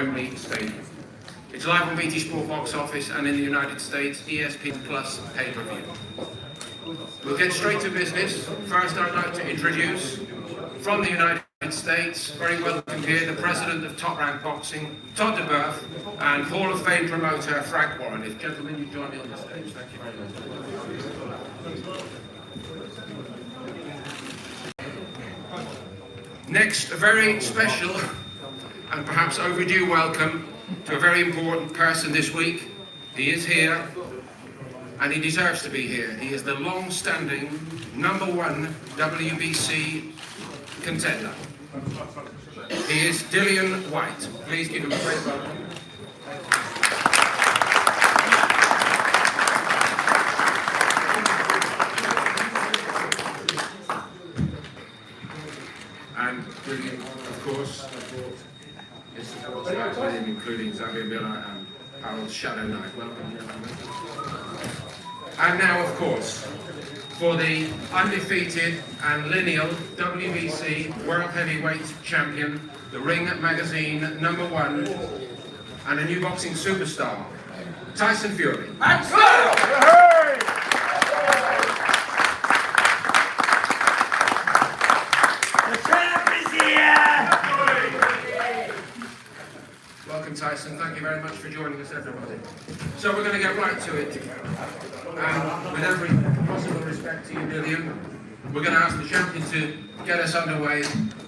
Wembley Stadium. It's live on BT Sport box office and in the United States, ESPN Plus pay-per-view. We'll get straight to business. First, I'd like to introduce, from the United States, very welcome here, the president of Top Rank Boxing, Todd DeBerth, and Hall of Fame promoter, Frank Warren. If gentlemen, you join me on the stage. Thank you very much. Next, a very special and perhaps overdue welcome to a very important person this week. He is here, and he deserves to be here. He is the long-standing #1 WBC contender. He is Whyte. Please give him a great welcome. And brilliant, of course, his support staff with him, including Xavier Miller and Harold Shadow Knight. Welcome. And now, of course, for the undefeated and lineal WBC World Heavyweight Champion, the Ring Magazine #1, and a new boxing superstar, Tyson Fury. Welcome, Tyson. Thank you very much for joining us, everybody. So we're going to get right to it. And with every possible respect to you, Dillian, we're going to ask the champion to get us underway,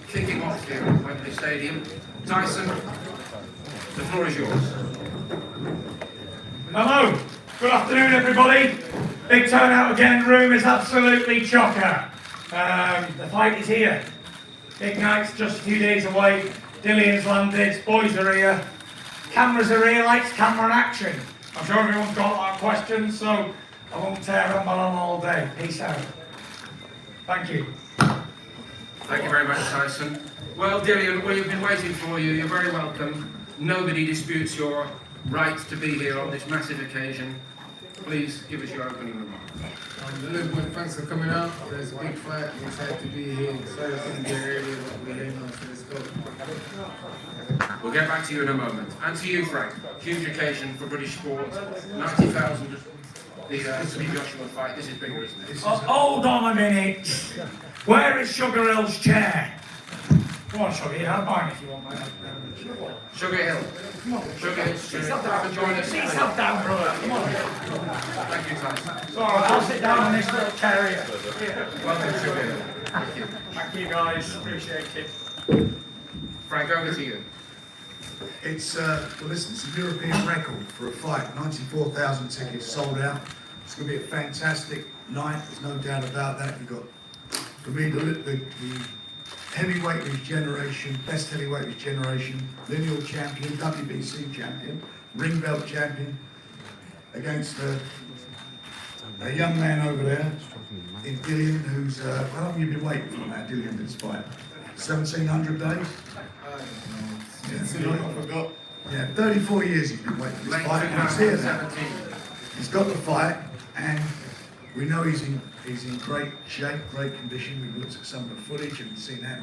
kicking off here at Wembley Stadium. Tyson, the floor is yours. Hello. Good afternoon, everybody. Big turnout again. Room is absolutely chocker. The fight is here. Big night's just a few days away. Dillian's landed. Boys are here. Cameras are here. Lights, camera, and action. I'm sure everyone's got a lot of questions, so I won't ramble on all day. Peace out. Thank you. Thank you very much, Tyson. Well, Dillian, we've been waiting for you. You're very welcome. Nobody disputes your right to be here on this massive occasion. Please give us your opening remarks. Thanks for coming out. There's a big fight. I'm excited to be here. Sorry for the area, but we're here now, so let's go. We'll get back to you in a moment. And to you, Frank. Huge occasion for British sport. 90,000. The Anthony Joshua fight. This is bigger, isn't it? Hold on a minute. Where is Sugar Hill's chair? Come on, Sugar Hill. Have mine if you want mine. Sugar Hill. Come on. Sugar Hill. Sit yourself down, brother. Come on. Thank you, Tyson. It's all right. I'll sit down on this little chair here. Welcome, Sugar Hill. Thank you. Thank you, guys. Appreciate it. Frank, over to you. It's well, listen, it's a European record for a fight. 94,000 tickets sold out. It's going to be a fantastic night. There's no doubt about that. You've got, for me, the heavyweight of his generation, best heavyweight of his generation, lineal champion, WBC champion, ring belt champion, against a young man over there, in Dillian, who's how long have you been waiting for that, Dillian, this fight? 1,700 days. I forgot. Yeah, 34 years he's been waiting for this fight, and he's here now. He's got the fight, and we know he's in great shape, great condition. We've looked at some of the footage and seen how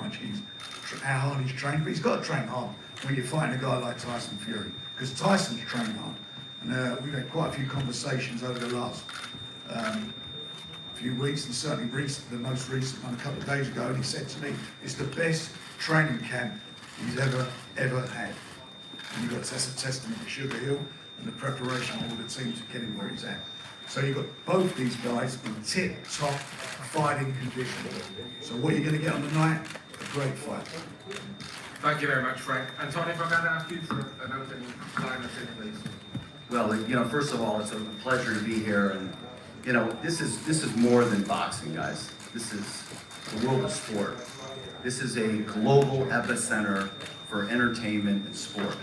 hard he's trained. But he's got to train hard when you're fighting a guy like Tyson Fury, because Tyson's trained hard. And we've had quite a few conversations over the last few weeks, and certainly the most recent one a couple of days ago. And he said to me, "It's the best training camp he's ever had." And that's a testament to Sugar Hill and the preparation of all the team to get him where he's at. So you've got both these guys in tip-top fighting condition. So what you're going to get on the night, a great fight. Thank you very much, Frank. And Todd, if I can ask you for an opening line of it, please. Well, first of all, it's a pleasure to be here, and this is more than boxing, guys. This is the world of sport. This is a global epicenter for entertainment and sport.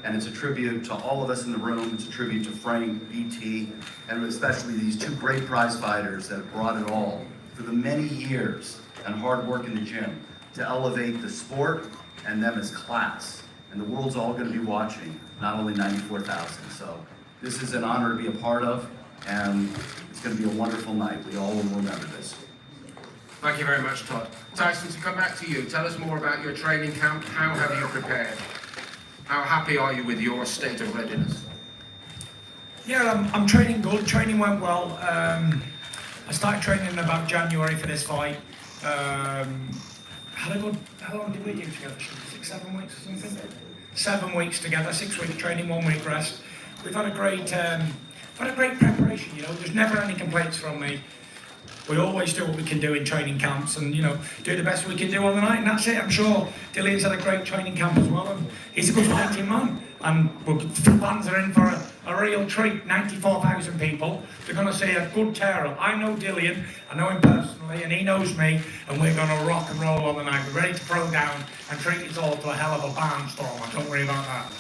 And it's a tribute to all of us in the room. It's a tribute to Frank, BT, and especially these two great prize fighters that have brought it all for the many years and hard work in the gym to elevate the sport and them as class. And the world's all going to be watching, not only 94,000. So this is an honor to be a part of, and it's going to be a wonderful night. We all will remember this. Thank you very much, Todd. Tyson, to come back to you, tell us more about your training camp. How have you prepared? How happy are you with your state of readiness? Yeah, I'm training good. Training went well. I started training in about January for this fight. Had a good. How long did we do together? 6, 7 weeks or something? 7 weeks together. 6 weeks training, 1 week rest. We've had a great preparation. You know, there's never any complaints from me. We always do what we can do in training camps, and you know, do the best we can do on the night, and that's it. I'm sure Dillian's had a great training camp as well, and he's a good fighting man. And fans are in for a real treat. 94,000 people. They're going to see a good tear-up. I know Dillian, I know him personally, and he knows me, and we're going to rock and roll on the night. We're ready to throw down and treat it all to a hell of a barnstormer. Don't worry about that.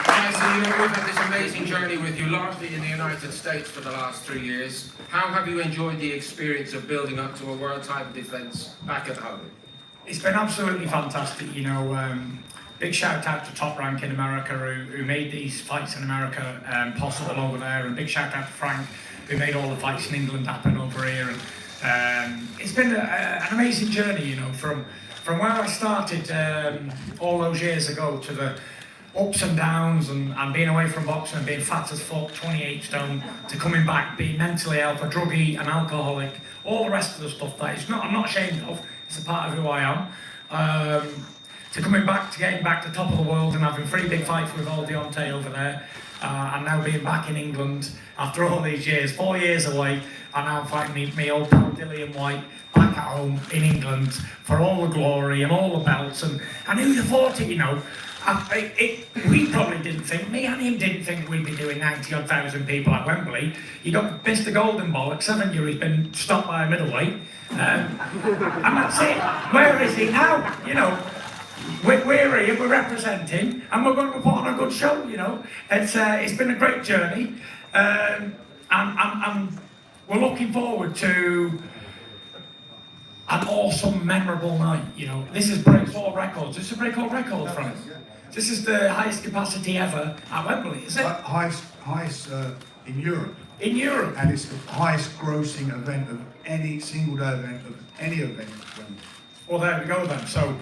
Tyson, you know, we've had this amazing journey with you, largely in the United States for the last 3 years. How have you enjoyed the experience of building up to a world title defence back at home? It's been absolutely fantastic, you know. Big shout out to Top Rank in America who made these fights in America possible over there, and big shout out to Frank who made all the fights in England happen over here. And it's been an amazing journey, you know, from where I started all those years ago to the ups and downs and being away from boxing and being fat as fuck, 28 stone, to coming back, being mentally ill, a druggie, an alcoholic, all the rest of the stuff that I'm not ashamed of. It's a part of who I am. To coming back, to getting back to top of the world and having 3 big fights with old Deontay over there, and now being back in England after all these years, 4 years away, and now I'm fighting me old pal Whyte back at home in England for all the glory and all the belts, and who'd have thought it, you know. We probably didn't think, me and him didn't think we'd be doing 90-odd thousand people at Wembley. You got Mr. Golden Bollocks, haven't you? He's been stopped by a middleweight. And that's it. Where is he now? You know, we're here, we're representing, and we're going to put on a good show, you know. It's been a great journey. And we're looking forward to an awesome, memorable night, you know. This is breaks all records. This is a break all record, Frank. This is the highest capacity ever at Wembley, is it? Highest in Europe. In Europe? And it's the highest grossing event of any single day event of any event. Well, there we go then. So,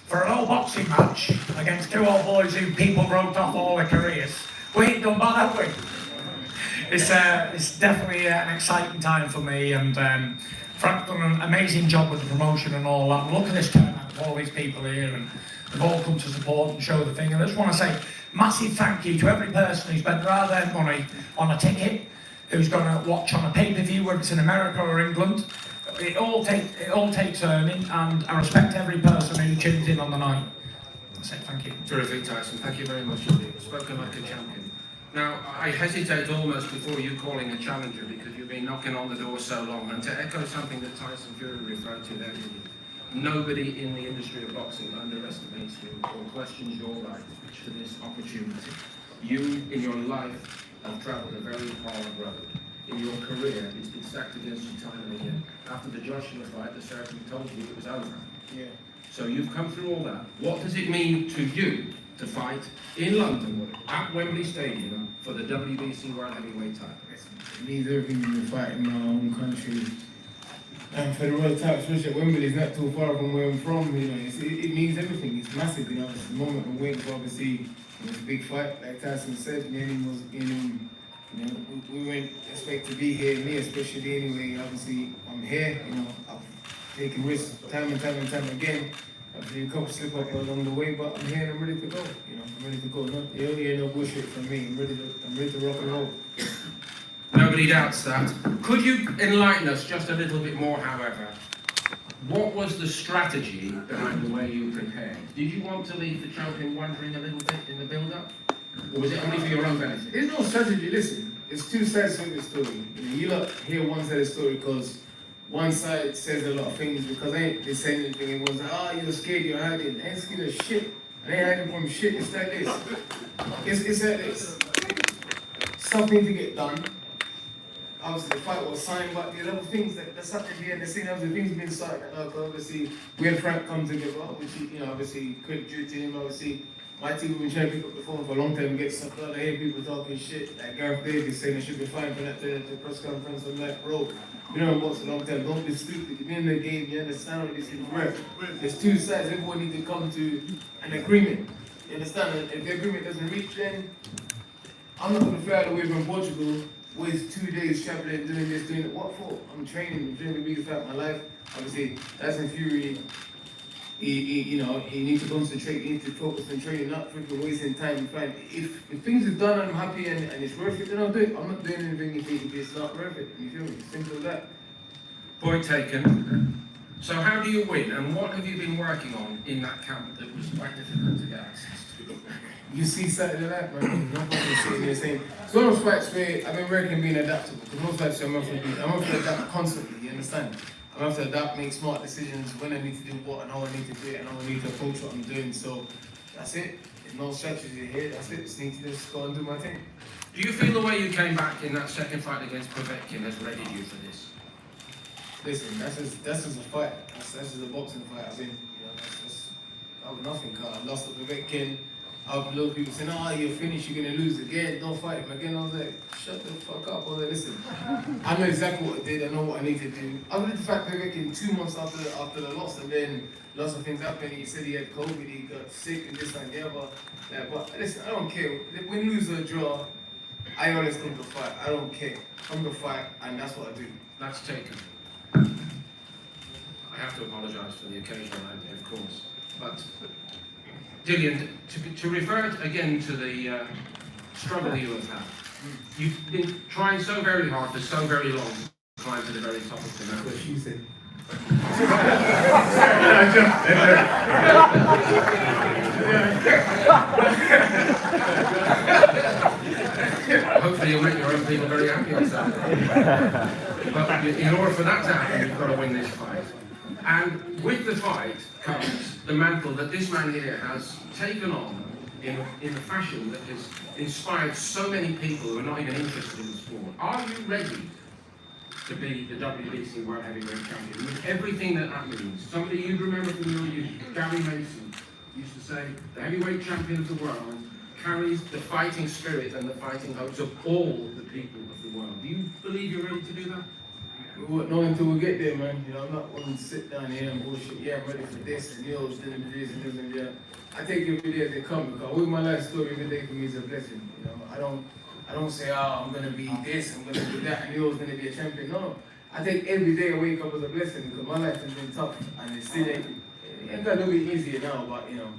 for an old boxing match against 2 old boys who people wrote off all their careers, we ain't done bad, have we? It's definitely an exciting time for me, and Frank's done an amazing job with the promotion and all that. Look at this turnout of all these people here, and they've all come to support and show the thing. And I just want to say massive thank you to every person who's spent their money on a ticket, who's going to watch on a pay-per-view, whether it's in America or England. It all takes earning, and I respect every person who tunes in on the night. That's it, thank you. Terrific, Tyson. Thank you very much indeed. Spoken like a champion. Now, I hesitate almost before you calling a challenger because you've been knocking on the door so long. And to echo something that Tyson Fury referred to there, nobody in the industry of boxing underestimates you or questions your right to this opportunity. You, in your life, have travelled a very hard road. In your career, it's been stacked against you time and again. After the Joshua fight, the surgeon told you it was over. Yeah. So you've come through all that. What does it mean to you to fight in London at Wembley Stadium for the WBC World Heavyweight title? It means everything to be fighting in our own country. And for the world title, especially at Wembley, it's not too far from where I'm from, you know. It means everything. It's massive, you know. It's the moment we're waiting for, obviously. It was a big fight, like Tyson said. Me and him was you know, we weren't expect to be here, me especially anyway. Obviously, I'm here, you know. I've taken risks time and time again. Obviously, a couple slip up along the way, but I'm here and I'm ready to go. You know, I'm ready to go. You don't hear no bullshit from me. I'm ready to rock and roll. Nobody doubts that. Could you enlighten us just a little bit more, however? What was the strategy behind the way you prepared? Did you want to leave the champion wondering a little bit in the build-up? Or was it only for your own benefit? There's no strategy, listen. It's 2 sides to the story. You lot hear one side of the story because one side says a lot of things because they ain't saying anything. Everyone's like, oh, you're scared, you're hiding. I ain't scared of shit. I ain't hiding from shit. It's like this. It's like this. Something to get done. Obviously, the fight was signed, but there's other things that's happening behind the scene. Obviously, things been signed. Obviously, we and Frank come together, which, you know, obviously, credit due to him. Obviously, My team have been trying to pick up the phone for a long time and get stuff done. I hear people talking shit, like Gareth Davies saying I should be fine for that to the press conference. I'm like, bro, you know what's a long time, don't be stupid. You've been in the game, you understand how these things work. There's two sides, everyone needs to come to an agreement. You understand? And if the agreement doesn't reach, then I'm not going to fly away from Portugal, waste 2 days traveling, doing this, doing that. What for? I'm training the biggest fight of my life. Obviously, Tyson Fury, he needs to concentrate, he needs to focus on training, not freaking wasting time. If things are done and I'm happy and it's worth it, then I'll do it. I'm not doing anything if it's not worth it. You feel me? Simple as that. Point taken. So how do you win, and what have you been working on in that camp that was quite difficult to get access to? You see Saturday night, man. Nobody's sitting there saying. It's one of those fights where I've been working being adaptable. Because most fights I'm have to adapt constantly, you understand? I have to adapt, make smart decisions when I need to do what and how I need to do it and how I need to approach what I'm doing. So that's it. There's no strategy here, that's it. Just need to just go and do my thing. Do you feel the way you came back in that second fight against Povetkin has readied you for this? Listen, that's just a fight. That's just a boxing fight. I mean, I was nothing, cause I lost to Povetkin. I have little people saying, oh, you're finished, you're gonna lose again, don't fight him again. I was like, shut the fuck up. I was like, listen, I know exactly what I did, I know what I need to do. I wanted to fight Povetkin 2 months after the loss, and then lots of things happened. He said he had COVID, he got sick and this and the other. Yeah, but listen, I don't care. Win, lose or draw, I always come to fight. I don't care. Come to fight, and that's what I do. That's taken. I have to apologise for the occasional landing, of course. But, Dillian, to refer again to the struggle you have had, you've been trying so very hard for so very long to climb to the very top of the mountain. That's what she said. Hopefully you'll make your own people very happy on Saturday. But in order for that to happen, you've got to win this fight. And with the fight comes the mantle that this man here has taken on in a fashion that has inspired so many people who are not even interested in the sport. Are you ready to be the WBC World Heavyweight Champion with everything that means? Somebody you'd remember from your youth, Gary Mason, used to say, the heavyweight champion of the world carries the fighting spirit and the fighting hopes of all the people of the world. Do you believe you're ready to do that? We won't know until we get there, man. You know, I'm not one to sit down here and bullshit. Yeah, I'm ready for this and yours, then this and this and that. I take every day as they come because with my life story, every day for me is a blessing. You know, I don't say, oh, I'm gonna be this, I'm gonna do that, and yours gonna be a champion. No, I take every day I wake up as a blessing because my life has been tough and it still ain't got no be easier now, but you know.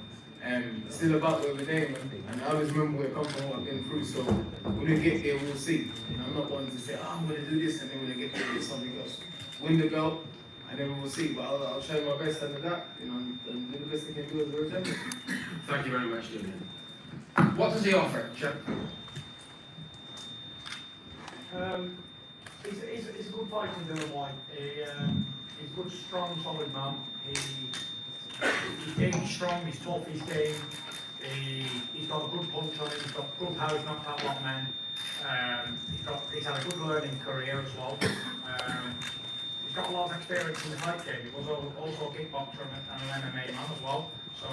It's still about the other day, man. And I always remember where I come from, what I've been through. So when we get there, we'll see. You know, I'm not one to say, oh, I'm going to do this, and then when I get there, there's something else. Win the belt, and then we'll see. But I'll try my best under that, you know, and do the best I can do as a world champion. Thank you very much, Julian. What does he offer, Chap? He's a good fighter, Dylan White. He's a good, strong, solid man. He's big, he's strong, he's tough, he's game. He's got a good punch on him, he's got good power, he's knocked out a lot of men. He's had a good learning career as well. He's got a lot of experience in the fight game. He was also a kickboxer and an MMA man as well. So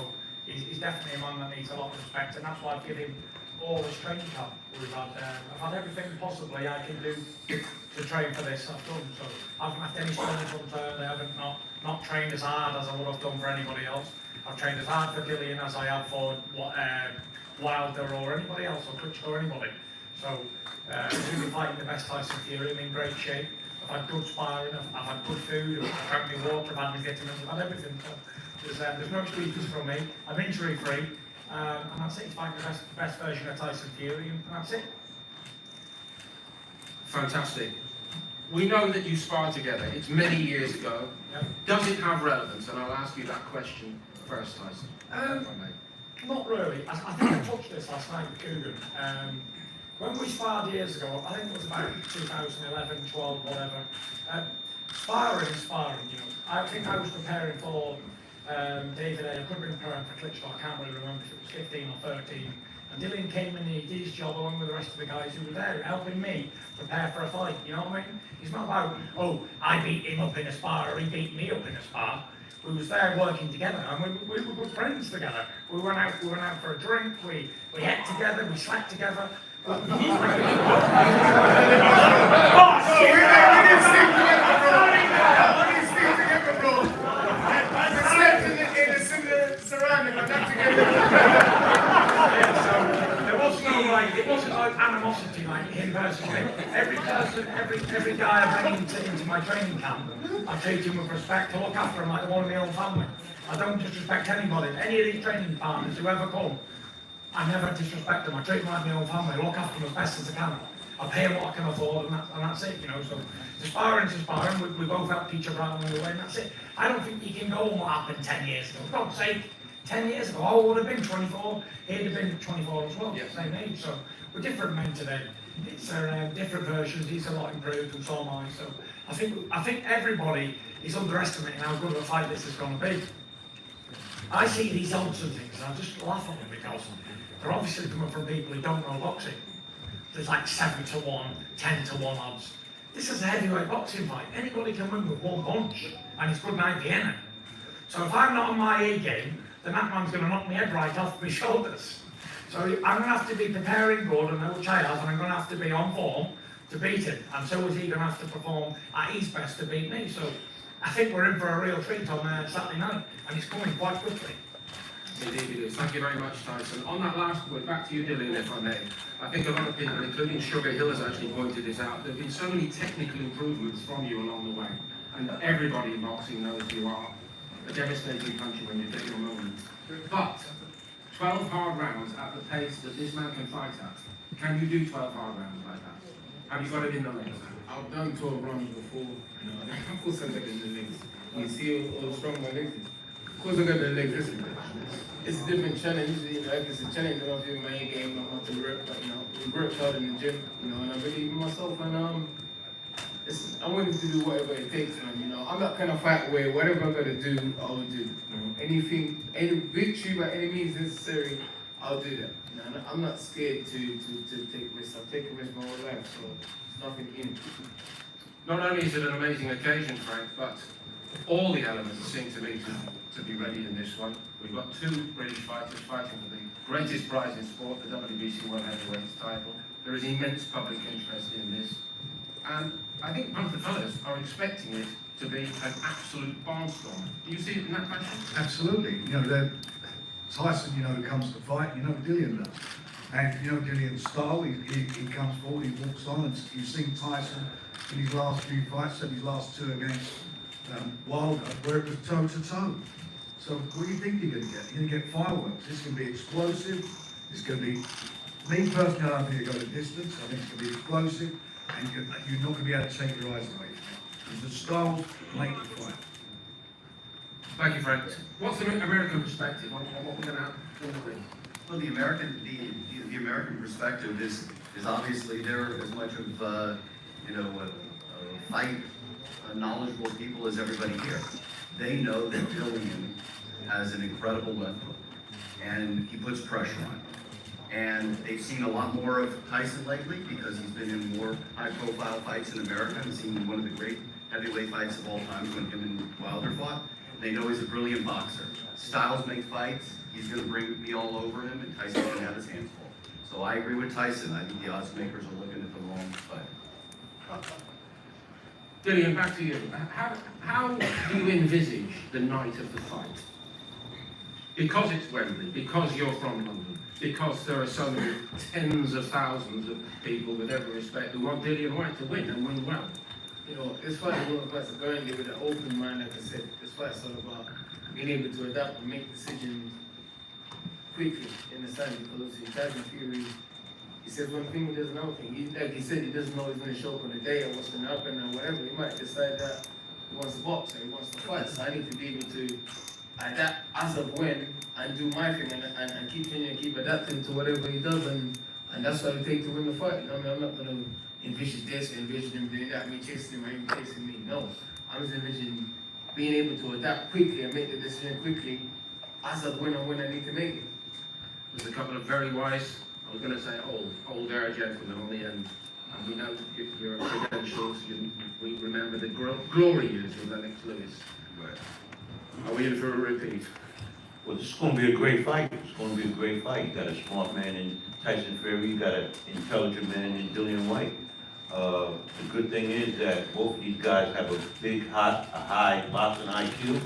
he's definitely a man that needs a lot of respect, and that's why I give him all his training camp. I've had everything possibly I can do to train for this. I've done so. I haven't left any stones unturned. I haven't not trained as hard as I would have done for anybody else. I've trained as hard for Dillian as I have for Wilder or anybody else, or Klitschko or anybody. So we've been fighting the best Tyson Fury. I'm in great shape. I've had good sparring. I've had good food. I've drank my water. I've had my vitamins. I've had everything. So there's no excuses from me. I'm injury free. And that's it. He's fighting the best version of Tyson Fury, and that's it. Fantastic. We know that you sparred together. It's many years ago. Yep. Does it have relevance? And I'll ask you that question first, Tyson. If I may. Not really. I think I touched this last night with Coogan. When we sparred years ago, I think it was about 2011, 12, whatever. Sparring, you know. I think I was preparing for David A. I could have been preparing for Klitschko. I can't really remember if it was 15 or 13. And Dillian came and he did his job along with the rest of the guys who were there, helping me prepare for a fight. You know what I mean? It's not about, oh, I beat him up in a spar or he beat me up in a spar. we was there working together, and we were good friends together. We went out for a drink, we ate together, we slept together. Oh, shit. We didn't sleep together, bro. We slept in a similar surrounding, but not together. There was no it wasn't like animosity like him personally. Every guy I bring into my training camp, I treat him with respect, I look after him like one of my own family. I don't disrespect anybody. Any of these training partners who ever come, I never disrespect them. I treat them like my own family. I look after them as best as I can. I pay what I can afford, and that's it, you know. So, to sparring, we both help each other out along the way, and that's it. I don't think you can go on what happened 10 years ago. For God's sake, 10 years ago, I would have been 24, he'd have been 24 as well, same age. So, we're different men today. It's different versions, he's a lot improved, and so am I. So, I think everybody is underestimating how good of a fight this is going to be. I see these odds and things, and I just laugh at them because they're obviously coming from people who don't know boxing. There's like 7-1, 10-1 odds. This is a heavyweight boxing fight. Anybody can win with one punch, and it's good night Vienna. So if I'm not on my A game, then that man's going to knock my head right off my shoulders. So I'm going to have to be preparing good, and which I have, and I'm going to have to be on form to beat him. And so is he going to have to perform at his best to beat me. So I think we're in for a real treat on Saturday night, and it's coming quite quickly. Indeed it is. Thank you very much, Tyson. On that last point, back to you, Dillian, if I may. I think a lot of people, including Sugar Hill, has actually pointed this out. There have been so many technical improvements from you along the way, and everybody in boxing knows you are a devastating puncher when you get your moment. But 12 hard rounds at the pace that this man can fight at. Can you do 12 hard rounds like that? Have you got it in the legs? I've done 12 rounds before, you know, of course I got it in the legs. You see how strong my legs is. Of course I got the legs. Listen, it's a different challenge, you know, it's a challenge. I don't feel my A game, I'm not to work, but you know, we work hard in the gym, you know, and I believe in myself, and I'm willing to do whatever it takes, man, you know. I'm that kind of fight where whatever I'm gonna do, I will do, you know. Anything, any victory by any means necessary, I'll do that. You know, I'm not scared to take risks. I've taken risks my whole life, so there's nothing in it. Not only is it an amazing occasion, Frank, but all the elements seem to me to be ready in this one. We've got two British fighters fighting for the greatest prize in sport, the WBC World Heavyweight title. There is immense public interest in this. And I think both the fellas are expecting it to be an absolute barnstorm. Do you see it in that fashion? Absolutely. You know, Tyson, you know, who comes to fight, you know Dillian does. And you know Dillian's style, he comes forward, he walks on, and you've seen Tyson in his last few fights, and his last two against Wilder, where it was toe-to-toe. So what do you think you're going to get? You're going to get fireworks. This is going to be explosive. It's going to be, me personally, I don't think you're going to distance. I think it's going to be explosive, and you're not going to be able to take your eyes away from it. Because the styles make the fight. Thank you, Frank. What's the American perspective on what we're going to have? Well, the American perspective is obviously they're as much of you know a fight knowledgeable people as everybody here. They know that Dillian has an incredible left hook, and he puts pressure on. And they've seen a lot more of Tyson lately because he's been in more high-profile fights in America and seen one of the great heavyweight fights of all time when him and Wilder fought. They know he's a brilliant boxer. Styles make fights. He's going to bring me all over him, and Tyson's going to have his hands full. So I agree with Tyson. I think the odds makers are looking at the wrong fight. Dillian, back to you. How do you envisage the night of the fight? Because it's Wembley, because you're from London, because there are so many tens of thousands of people, with every respect, who want Dillian Whyte to win and win well. You know, this fight is one fight to go in there with an open mind, like I said. This fight is all about being able to adapt and make decisions quickly in the side, because Tyson Fury, he says one thing, he does another thing. Like he said, he doesn't know he's going to show up on the day or what's going to happen or whatever. He might decide that he wants to box or he wants to fight. So I need to be able to adapt as of when and do my thing and keep changing and keep adapting to whatever he does. And that's what it takes to win the fight. You know, I mean, I'm not going to envision this or envision him doing that, me chasing him or him chasing me. No. I'm just envisioning being able to adapt quickly and make the decision quickly as of when I need to make it. There's a couple of very wise, I was going to say old era gentlemen on the end. And we know your credentials, we remember the glory years with Lennox Lewis. Right. Are we in for a repeat? Well, this is gonna be a great fight. It's gonna be a great fight. You got a smart man in Tyson Fury, you got an intelligent man in Whyte. The good thing is that both of these guys have a high boxing IQ.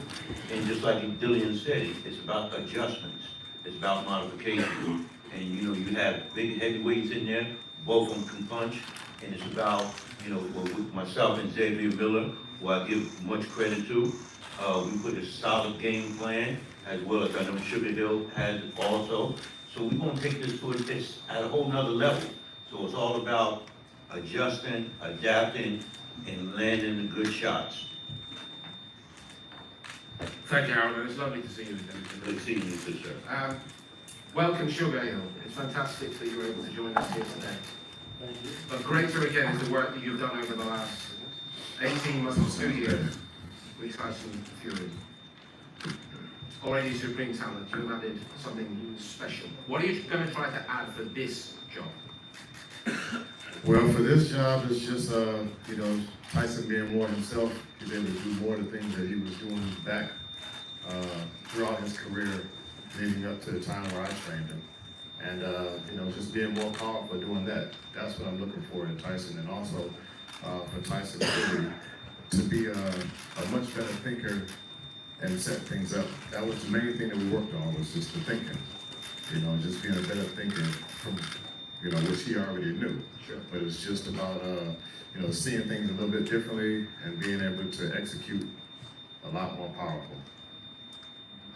And just like Dillian said, it's about adjustments. It's about modification. And you know, you have big heavyweights in there, both of them can punch. And it's about, you know, with myself and Xavier Miller, who I give much credit to, we put a solid game plan, as well as I know Sugar Hill has also. So we're gonna take this to this at a whole nother level. So it's all about adjusting, adapting, and landing the good shots. Thank you, Harold. It's lovely to see you again. Good seeing you, good sir. Welcome, Sugar Hill. It's fantastic that you're able to join us here today. But greater again is the work that you've done over the last 18 months, 2 years with Tyson Fury. Already supreme talent, you've added something special. What are you going to try to add for this job? Well, for this job, it's just, you know, Tyson being more himself. He's able to do more of the things that he was doing back throughout his career leading up to the time where I trained him. And, you know, just being more powerful doing that. That's what I'm looking for in Tyson. And also for Tyson Fury to be a much better thinker and set things up. That was the main thing that we worked on, was just the thinking. You know, just being a better thinker from, you know, which he already knew. Sure. But it's just about, you know, seeing things a little bit differently and being able to execute a lot more powerful.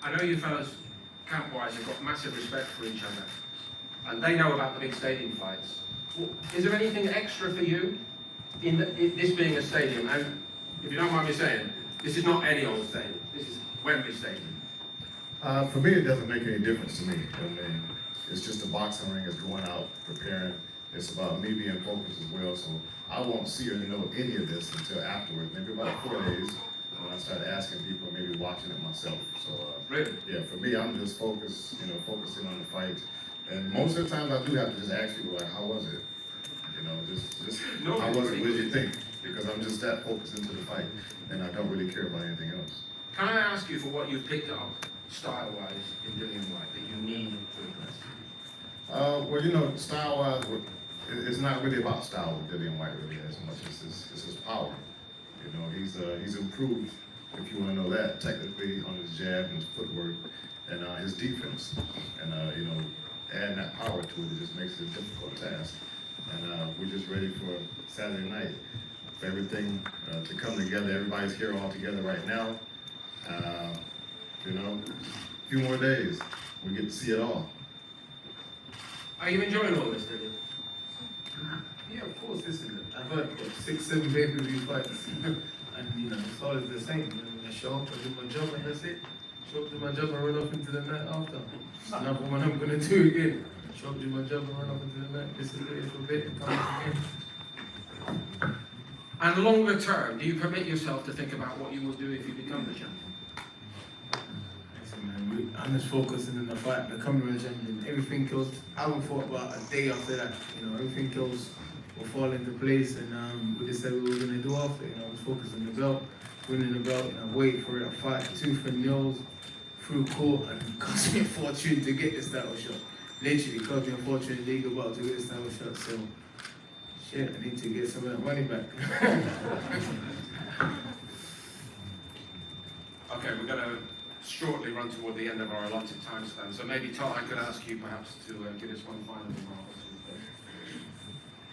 I know you fellas, camp-wise, have got massive respect for each other. And they know about the big stadium fights. Is there anything extra for you in this being a stadium? And if you don't mind me saying, this is not any old stadium. This is Wembley Stadium. For me, it doesn't make any difference to me. I mean, it's just a boxing ring. It's going out, preparing. It's about me being focused as well. So I won't see or know any of this until afterwards, maybe about 4 days, when I start asking people, maybe watching it myself. So Really? yeah, for me, I'm just focused, you know, focusing on the fight. And most of the times I do have to just ask people, like, how was it? You know, just No, how was it? What did you think? Because I'm just that focused into the fight, and I don't really care about anything else. Can I ask you for what you picked up, style-wise, in Whyte that you need to address? Well, you know, style-wise, it's not really about style with Whyte really as much as it's his power. You know, he's improved, if you want to know that, technically on his jab and his footwork and his defense. And, you know, adding that power to it just makes it a difficult task. And we're just ready for Saturday night, for everything to come together. Everybody's here all together right now. You know, a few more days, we get to see it all. Are you enjoying all this, Dillian? Yeah, of course, listen, I've had what, 6, 7 pay-per-view fights, and you know, it's always the same. I show up, I do my job, and that's it. Show up, do my job, and run off into the night after. It's not what I'm gonna do again. Show up, do my job, and run off into the night. This is it for a bit, and come back again. And longer term, do you permit yourself to think about what you will do if you become the champion? Listen, man, I'm just focusing on the fight, becoming a champion. Everything else, I haven't thought about a day after that. You know, everything else will fall into place, and we decided what we were gonna do after. You know, I was focused on the belt, winning the belt, and I wait for it. I fight tooth and nails through court, and it cost me a fortune to get this title shot. Literally, it cost me a fortune in legal bout to get this title shot. So, shit, I need to get some of that money back. Okay, we're going to shortly run toward the end of our allotted time span. So maybe, Todd, I could ask you perhaps to give us one final remark.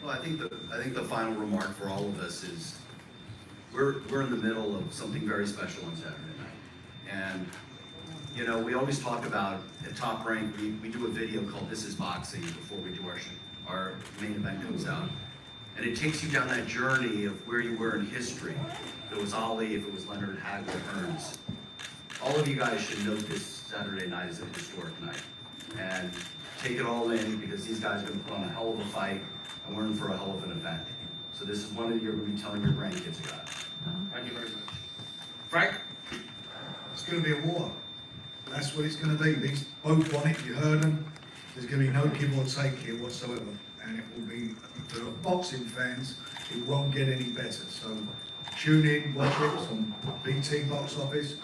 Well, I think the final remark for all of us is we're in the middle of something very special on Saturday night. And, you know, we always talk about at Top Rank, we do a video called This Is Boxing before we do our main event comes out. And it takes you down that journey of where you were in history. If it was Ali, if it was Leonard, Hagler, Hearns. All of you guys should note this Saturday night as a historic night. And take it all in, because these guys are gonna put on a hell of a fight, and we're in for a hell of an event. So this is one that you're gonna be telling your grandkids about. Thank you very much. Frank? It's going to be a war. That's what it's going to be. These both want it. You heard them. There's going to be no give or take here whatsoever, and it will be, for boxing fans, it won't get any better. So tune in, watch it. It's on BT Box Office.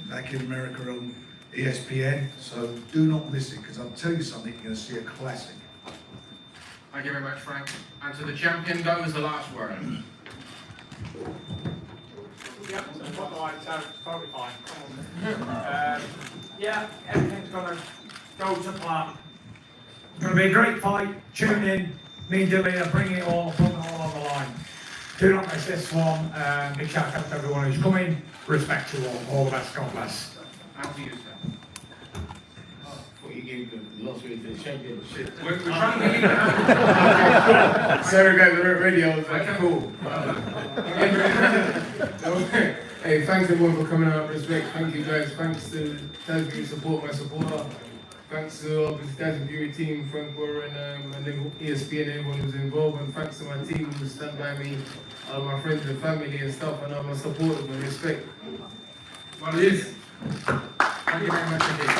back in America on ESPN. So do not miss it, because I'll tell you something, you're going to see a classic. Thank you very much, Frank. And to the champion goes the last word. Yeah, spotlight, so it's totally fine. Yeah, everything's gonna go to plan. It's going to be a great fight. Tune in. Me and Dilly are bringing it all, putting it all on the line. Do not miss this one. Big shout out to everyone who's coming. Respect you all. All the best. God bless. And to you, sir. What you gave the lost weight to the championship. We're trying to get you down. Sorry guys, we're ready. I was like, Okay. cool. Hey, thanks everyone for coming out. Respect. Thank you guys. Thanks to Tyson Fury support, my supporter. Thanks to obviously Tyson Fury team, Frank Warren, and then ESPN and everyone who's involved. And thanks to my team who stand by me, all my friends and family and stuff, and all my supporters and respect. Well, it is. Thank you very much indeed.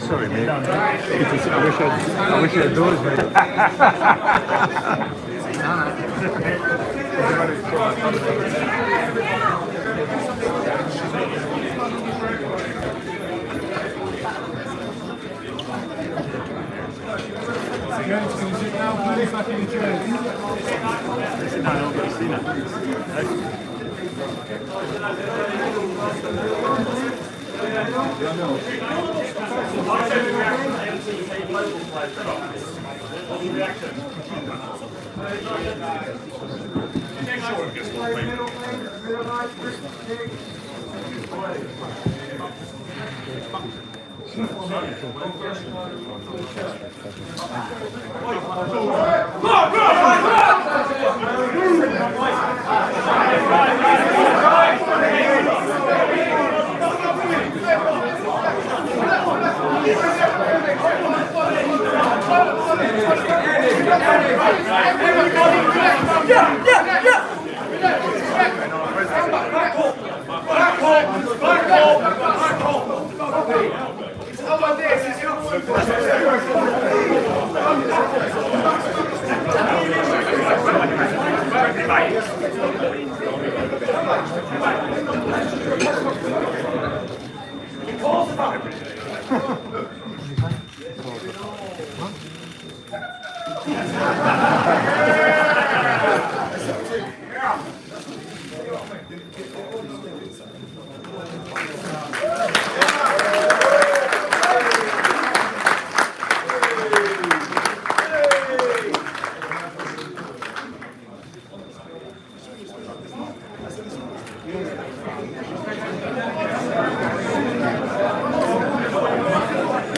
Sorry, mate. I wish I had those, How about this?